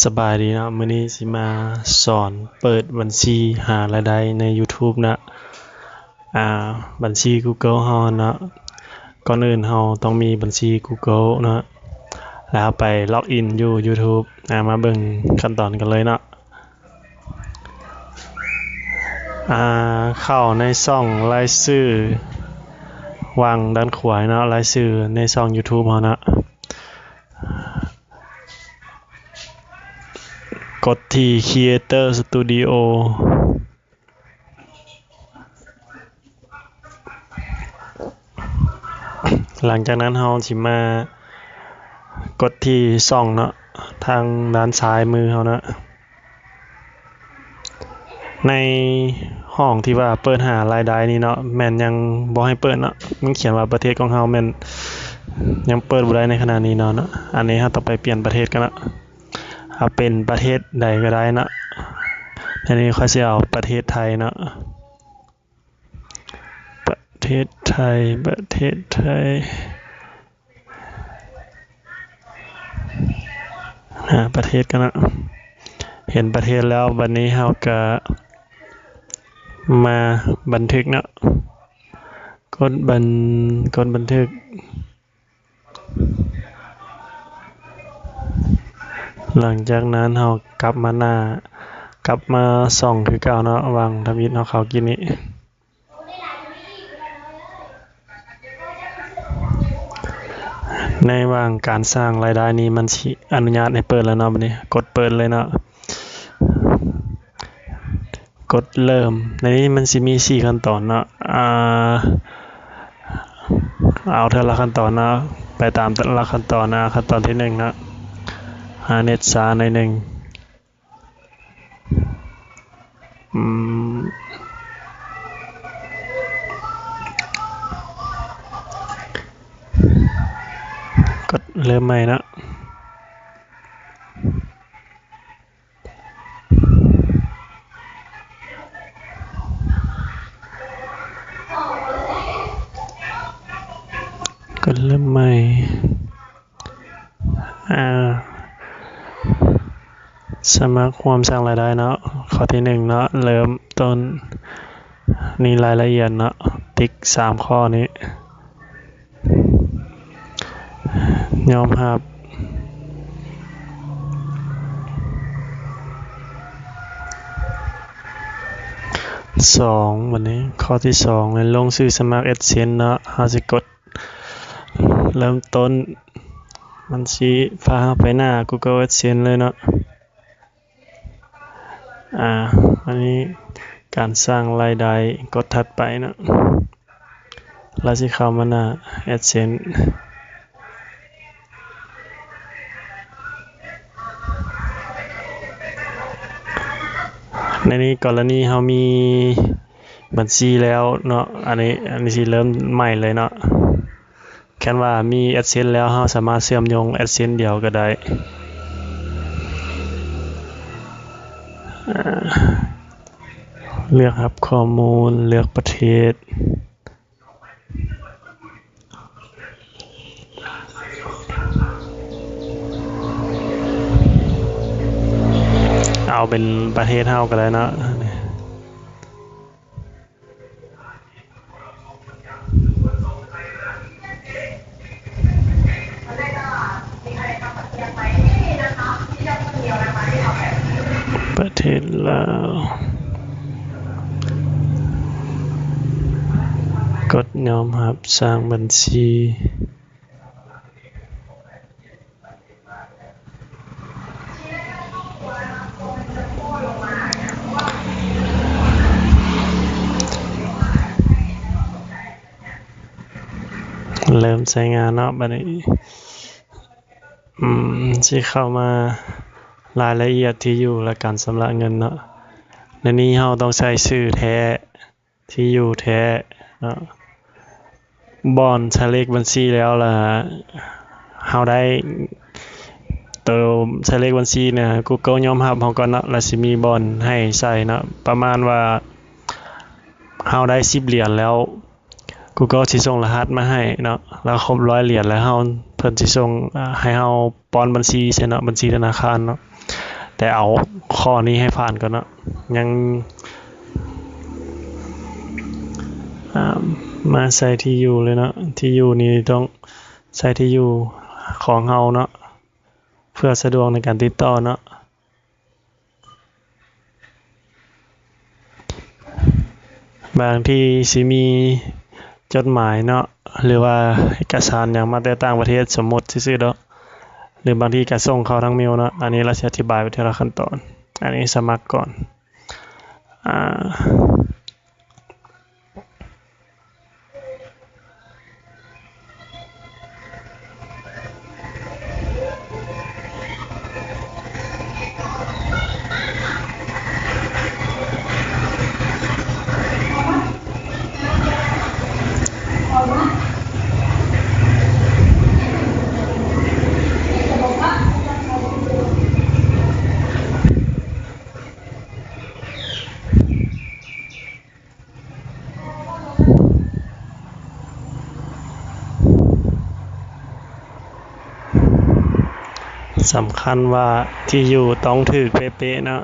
สบายดีเนาะมื้อนี้สิมาสอนเปิดบัญชีหารายได้ใน YouTube นะอ่าบัญชี Google เฮาเนาะก่อนอื่นเฮาต้องมีบัญชี Google เนาะแล้วไปล็อกอินอยู่ YouTube มาเบิ่งขั้นตอนกันเลยเนาะเข้าในช่องรายชื่อวางด้านขวาเนาะรายชื่อในช่อง YouTube เฮานะกดที่ Creator Studio หลังจากนั้นเราสิมากดที่ช่องเนาะทางด้านซ้ายมือเรานะในห้องที่ว่าเปิดหารายได้นี่เนาะแม่นยังบ่ให้เปิดเนาะมันเขียนว่าประเทศของเราแม่นยังเปิดบ่ได้ในขณะนี้เนาะอันนี้เราต้องไปเปลี่ยนประเทศกันเนาะเอาเป็นประเทศใดก็ได้เนาะอันนี้ค่อยสิเอาประเทศไทยเนาะประเทศไทยประเทศกันนะเห็นประเทศแล้ววันนี้เราก็มาบันทึกเนาะกดบันทึกหลังจากนั้นเรากลับมาส่องคือเก่าเนาะวางทวิตเนาะเขากินนี้ในวางการสร้างรายได้นี้มันสิอนุญาตให้เปิดแล้วเนาะบัดนี้กดเปิดเลยเนาะกดเริ่มในนี้มันสิมี4ขั้นตอนเนาะเอาแต่ละขั้นตอนเนาะไปตามแต่ละขั้นตอนนะขั้นตอนที่1เนาะหาเน็ตช้าหน่อยนึงกดเริ่มใหม่นะกดเริ่มใหม่สมัครความสร้างรายได้เนาะข้อที่1เนาะเริ่มต้นนี่รายละเอียดเนาะติ๊ก3ข้อนี้ยอมรับ2วันนี้ข้อที่2ในลงชื่อสมัคร AdSense เนาะเฮาสิกดเริ่มต้นมันสิพาไปหน้า Google AdSense เลยเนาะอันนี้การสร้างรายได้กดถัดไปเนาะแล้วสิเข้ามาหน้า AdSense ในนี้กรณีเฮามีบัญชีแล้วเนาะอันนี้สิเริ่มใหม่เลยเนาะแค่ว่ามี AdSense แล้วเฮาสามารถเชื่อมโยง AdSense เดียวก็ได้เลือกครับข้อมูลเลือกประเทศเอาเป็นประเทศเฮาก็ได้เนาะประเทศลาวกดยอมรับสร้างบัญชีเริ่มใช้งานเนาะบัดนี้สิเข้ามารายละเอียดที่อยู่และการชำระเงินเนาะในนี้เราต้องใช้ชื่อแท้ที่อยู่แท้เนาะบ่อนใช้เลขบัญชีแล้วล่ะเราได้ตัวใช้เลขบัญชีเนี่ย Google ยอมรับเราก่อนเนาะแล้วสิมีบ่อนให้ใช้เนาะประมาณว่าเราได้10เหรียญแล้ว Google สิส่งรหัสมาให้เนาะแล้วครบ100เหรียญแล้วเรา พิ่นสิส่งให้เฮาป้อนบัญชีใช่เนาะบัญชีธนาคารเนาะแต่เอาข้อนี้ให้ผ่านก่อนเนาะยังมาใส่ที่อยู่เลยเนาะที่อยู่นี่ต้องใส่ที่อยู่ของเฮาเนาะเพื่อสะดวกในการติดต่อเนาะบางที่สิมีจดหมายเนาะหรือว่าเอกสารอย่างมาแต่ต่างประเทศสมมุติซื่อๆเนาะหรือบางทีก็ส่งเข้าทางเมลเนาะอันนี้เราจะอธิบายไปทีละขั้นตอนอันนี้สมัครก่อนสำคัญว่าที่อยู่ต้องถูกเป๊ะๆเนาะ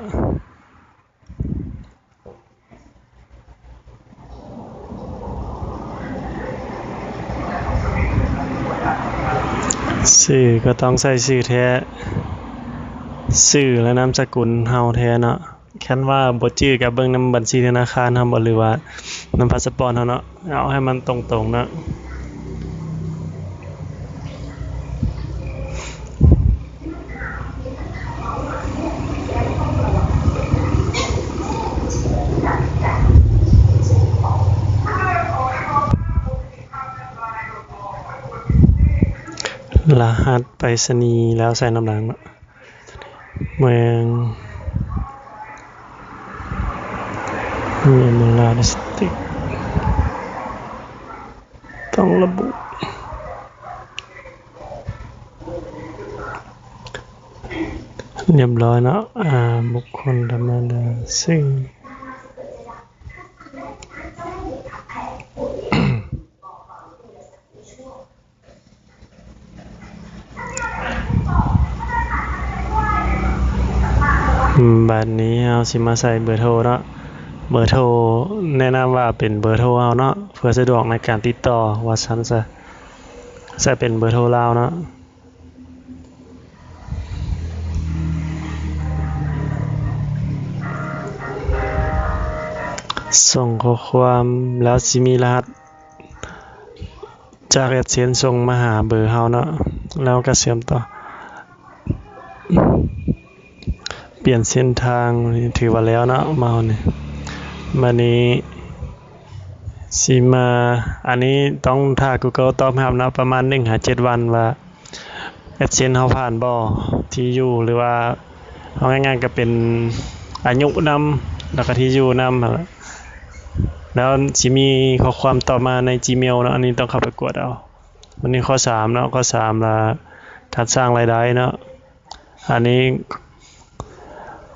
ชื่อก็ต้องใส่ชื่อแท้ชื่อและนามสกุลเฮาแท้เนาะคันว่าบ่จื้อก็เบิ่งนำบัญชีธนาคารเฮาบ่หรือว่านำพาสปอร์ตเฮาเนาะเอาให้มันตรงๆเนาะรหัสไปรษณีย์แล้วใส่น้ำหลังเนาะเมืองลาดิสติกต้องระบุเรียบร้อยเนาะบุคคลธรรมดาซึ่งบัดนี้เฮาสิมาใส่เบอร์โทรเนาะเบอร์โทรแนะนำว่าเป็นเบอร์โทรเฮาเนาะเพื่อสะดวกในการติดต่อว่าซั่นซะใส่เป็นเบอร์โทรลาวเนาะส่งข้อความแล้วสิมีรหัสจากแอดเซนส่งมาหาเบอร์เฮาเนาะแล้วก็เชื่อมต่อเปลี่ยนเส้นทางถือว่าแล้วเนาะมาเนี่ยมานี้สิมาอันนี้ต้องถ้า Google ตอบรับนะประมาณ 1-7 วันว่าแอดเซนเฮาผ่านบ่ที่อยู่หรือว่าเอาง่ายๆก็เป็นอายุนำแล้วก็ที่อยู่นำหั่นล่ะแล้วสิมีข้อความต่อมาใน Gmail เนาะอันนี้ต้องเข้าไปกดเอาวันนี้ข้อ3เนาะข้อ3ล่ะการสร้างรายได้เนาะอันนี้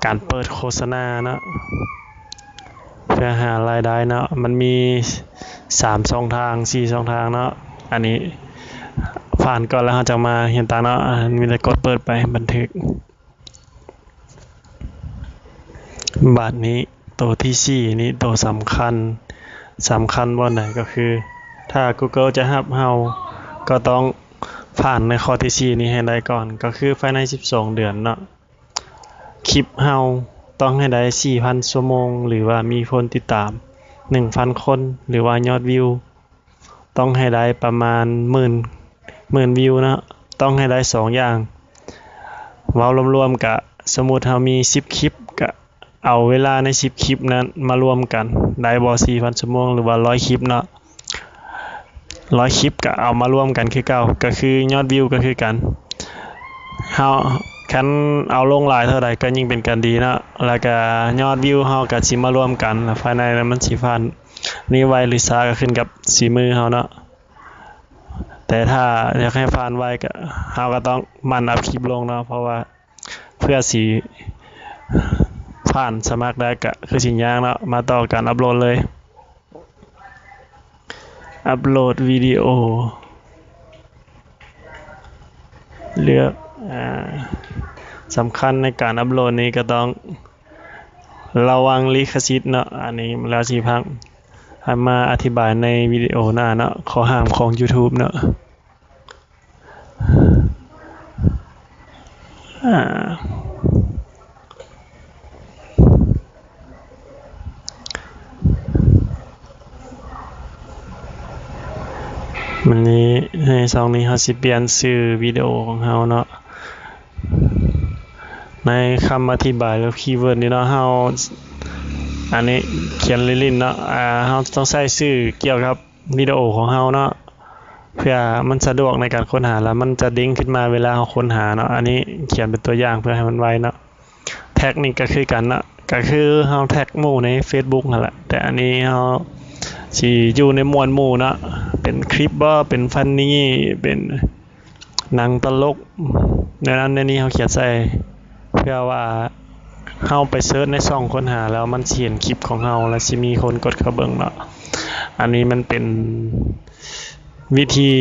การเปิดโฆษณาเนาะเพื่อหารายได้เนาะมันมี3ช่องทาง4ช่องทางเนาะอันนี้ผ่านก่อนแล้วเราจะมาเห็นตาเนาะมีแต่กดเปิดไปบันทึกบัดนี้ตัวที่4นี้ตัวสำคัญบ่ไหนก็คือถ้า Google จะรับเฮาก็ต้องผ่านในข้อที่4นี้ให้ได้ก่อนก็คือภายใน12 เดือนเนาะคลิปเฮาต้องให้ได้ 4,000 ชั่วโมงหรือว่ามีคนติดตาม 1,000 คนหรือว่ายอดวิวต้องให้ได้ประมาณหมื่นวิวนะต้องให้ได้2อย่างเว้ารวมๆกะสมมุติเฮามี10คลิปก็เอาเวลาใน10คลิปนั้นมารวมกันได้บ่ 4,000 ชั่วโมงหรือว่า100คลิปเนาะ100คลิปก็เอามารวมกันคือเก่าก็คือยอดวิวก็คือกันเฮาคันเอาลงหลายเท่าใดก็ยิ่งเป็นการดีเนาะแล้วก็ยอดวิวเฮาก็สิมารวมกันภายในนั้นมันสิผ่านนี่ไวหรือช้าก็ขึ้นกับฝีมือเฮาเนาะแต่ถ้าอยากให้ผ่านไวก็เฮาก็ต้องหมั่นอัพคลิปลงเนาะเพราะว่าเพื่อสิผ่านสมัครได้ก็คือสิยากเนาะมาต่อการอัปโหลดเลยอัปโหลดวิดีโอ เลือกสำคัญในการอัปโหลดนี้ก็ต้องระวังลิขสิทธิ์เนาะอันนี้แล้วสิพังมาอธิบายในวิดีโอหน้าเนาะข้อห้ามของ YouTube เนาะวันนี้ในซองนี้เฮาสิเปลี่ยนชื่อวิดีโอของเฮาเนาะในคำอธิบายแล้วคีย์เวิร์ดนี่เนาะเฮาอันนี้เขียนลิ้นๆเนาะเฮาต้องใส่ชื่อเกี่ยวกับวิดีโอของเฮาเนาะเพื่อมันสะดวกในการค้นหาแล้วมันจะดิ้งขึ้นมาเวลาเฮาค้นหาเนาะอันนี้เขียนเป็นตัวอย่างเพื่อให้มันไวเนาะแท็กนี่ก็คือกันเนาะก็คือเฮาแท็กหมู่ใน Facebook นั่นแหละแต่อันนี้เฮาสิอยู่ในหมวดหมู่เนาะเป็นคลิปบ่เป็นฟันนี่เป็นหนังตลกในนั้นในนี้เฮาเขียนใส่เพื่อว่าเฮาไปเสิร์ชในช่องค้นหาแล้วมันสิเห็นคลิปของเฮาแล้วสิมีคนกดเข้าเบิ่งเนาะอันนี้มันเป็นวิธี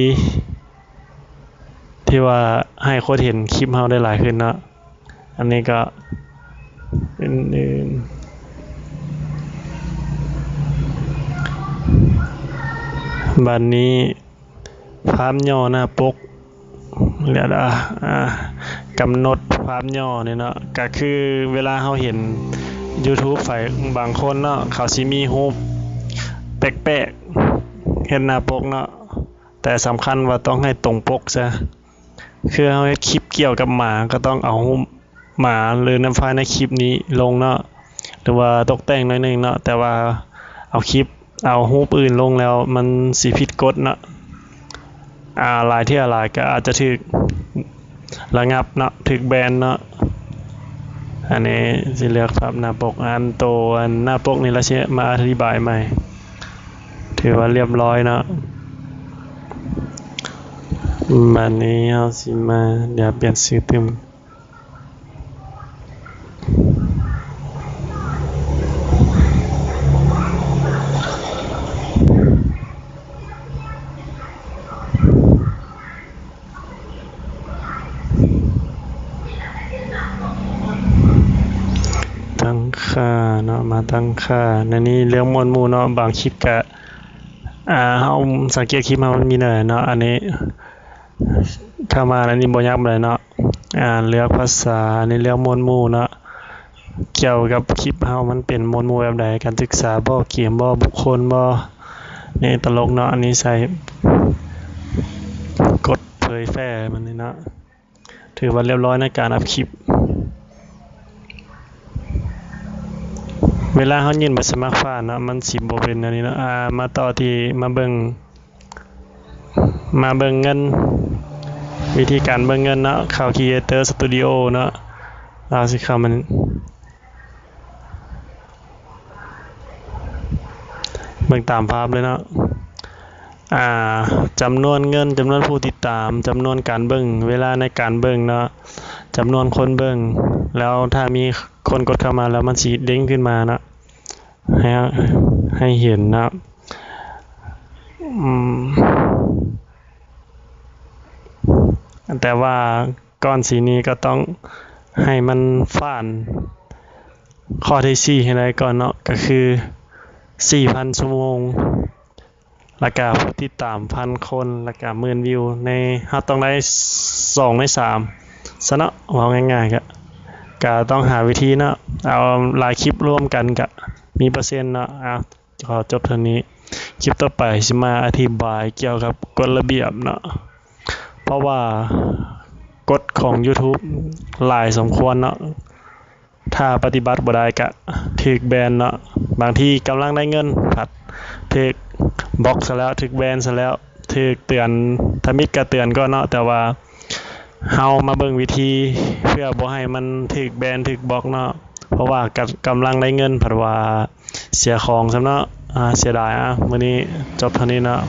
ที่ว่าให้คนเห็นคลิปเฮาได้หลายขึ้นเนาะอันนี้ก็อื่นๆบัดนี้ภาพย่อหน้าปกเรียกกำหนดภาพย่อนี่เนาะก็คือเวลาเฮาเห็น YouTube ฝ่ายบางคนเนาะเขาสิมีรูปแปลกๆเห็นหน้าปกเนาะแต่สำคัญว่าต้องให้ตรงปกซะคือเฮาเฮ็ดคลิปเกี่ยวกับหมาก็ต้องเอารูปหมาหรือน้ำไฟล์ในคลิปนี้ลงเนาะหรือว่าตกแต่งหน่อยนึงเนาะแต่ว่าเอาคลิปเอารูปอื่นลงแล้วมันสิผิดกฎเนาะหลายที่หลายก็อาจจะถูกระงับเนาะถูกแบนเนาะอันนี้สิเลือกภาพหน้าปกอันโตอันหน้าปกนี่ละสิมาอธิบายใหม่ถือว่าเรียบร้อยเนาะบัดนี้เฮาสิมาเดี๋ยวเปลี่ยนชื่อตึมตั้งค่าเนาะมาตั้งค่าในนี้เรื่องมวลหมู่เนาะบางคลิปก็เฮาสังเกตคลิปเฮามันมีหน่อยเนาะอันนี้เข้ามาอันนี้บ่ยากปานใดเนาะเลือกภาษาในเรื่องมวลหมู่เนาะเกี่ยวกับคลิปเฮามันเป็นมวลหมู่แบบใดการศึกษาบ่เกมบ่บุคคลบ่นี่ตลกเนาะอันนี้ใส่กดเผยแพร่มันนี่เนาะถือว่าเรียบร้อยในการอัพคลิปเวลาเฮายื่นบัตรสมัครผ่านเนาะมันสิบ่เป็นอันนี้เนาะมาต่อที่มาเบิ่งเงินวิธีการเบิ่งเงินเนาะเข้า Creator Studio เนาะเราสิเข้ามันเบิ่งตามภาพเลยเนาะจำนวนเงินจำนวนผู้ติดตามจำนวนการเบิ่งเวลาในการเบิ่งเนาะจำนวนคนเบิ่งแล้วถ้ามีคนกดเข้ามาแล้วมันสิเด้งขึ้นมาเนาะให้เห็นนะแต่ว่าก่อนสีนี้ก็ต้องให้มันผ่านข้อที่4ให้ได้ก่อนเนาะก็คือ 4,000 ชั่วโมงแล้วก็ผู้ติดตาม 1,000 คนแล้วก็10,000 วิวในเฮาต้องได้2ใน3ซะเนาะว่าง่ายๆก็ต้องหาวิธีเนาะเอาหลายคลิปร่วมกันก็มีเปอร์เซ็นต์เนาะขอจบเท่านี้คลิปต่อไปสิมาอธิบายเกี่ยวกับกฎระเบียบเนาะเพราะว่ากฎของ YouTube หลายสมควรเนาะถ้าปฏิบัติบ่ได้ก็ถูกแบนเนาะบางทีกำลังได้เงินผัดถูกบล็อกซะแล้วถูกแบนซะแล้วถูกเตือนถ้ามิดก็เตือนก็เนาะแต่ว่าเฮามาเบิ่งวิธีเพื่อบ่ให้มันถูกแบนถูกบล็อกเนาะเพราะว่ากำลังได้เงินผัดว่าเสียของซะเนาะเสียดายมื้อนี้จบเท่านี้เนาะ